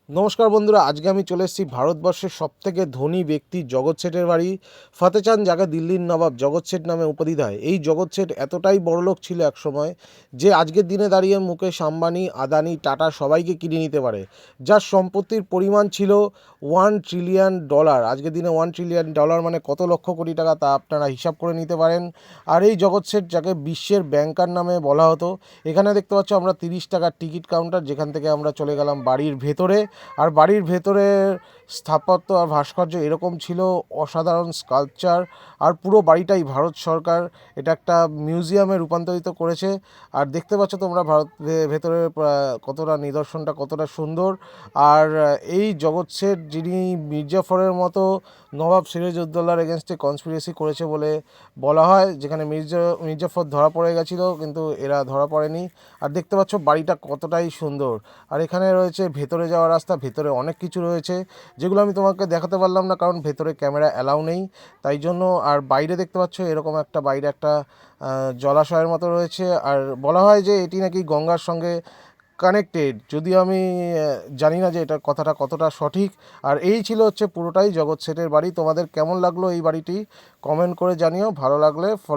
নমস্কার বন্ধুরা, আজকে আমি চলে এসেছি ভারতবর্ষের সবথেকে ধনী ব্যক্তি জগৎ শেঠের বাড়ি। ফতেহ চাঁদ, যাকে দিল্লির নবাব জগৎ শেঠ নামে উপাধি দেয়। এই জগৎ শেঠ এতটাই বড়লোক ছিল একসময় যে আজকের দিনে দাঁড়িয়ে মুকেশ আম্বানি, আদানি, টাটা সবাইকে কিনে নিতে পারে। যার সম্পত্তির পরিমাণ ছিল $1 ট্রিলিয়ন। আজকের দিনে $1 ট্রিলিয়ন মানে কত লক্ষ কোটি টাকা, তা আপনারা হিসাব করে নিতে পারেন। আর এই জগৎ শেঠ, যাকে বিশ্বের ব্যাংকার নামে বলা হতো। এখানে দেখতে পাচ্ছ আমরা 30 টাকার টিকিট কাউন্টার, যেখান থেকে আমরা চলে গেলাম বাড়ির ভেতরে। আর বাড়ির ভেতরের স্থাপত্য আর ভাস্কর্য এরকম ছিল, অসাধারণ স্কাল্পচার। আর পুরো বাড়িটাই ভারত সরকার এটা একটা মিউজিয়ামে রূপান্তরিত করেছে। আর দেখতে পাচ্ছ তোমরা ভেতরে কতটা নিদর্শনটা কতটা সুন্দর। আর এই জগৎ শেঠ, যিনি মির্জাফরের মতো নবাব সিরাজউদ্দৌলার এগেনস্টে কনস্পিরেসি করেছে বলে বলা হয়, যেখানে মির্জাফর ধরা পড়ে গেছিলো, কিন্তু এরা ধরা পড়েনি। আর দেখতে পাচ্ছ বাড়িটা কতটাই সুন্দর। আর এখানে রয়েছে ভেতরে যাওয়ার রাস্তা, ভেতরে অনেক কিছু রয়েছে যেগুলো আমি তোমাকে দেখাতে পারলাম না, কারণ ভেতরে ক্যামেরা অ্যালাউ নেই, তাই জন্য। আর বাইরে দেখতে পাচ্ছ এরকম একটা বাইরে একটা জলাশয়ের মতো রয়েছে। আর বলা হয় যে এটি নাকি গঙ্গার সঙ্গে কানেক্টেড, যদিও আমি জানি না যে এটা কথাটা কতটা সঠিক। আর এই ছিল হচ্ছে পুরোটাই জগৎ শেঠের বাড়ি। তোমাদের কেমন লাগলো এই বাড়িটি কমেন্ট করে জানিও, ভালো লাগলে ফলো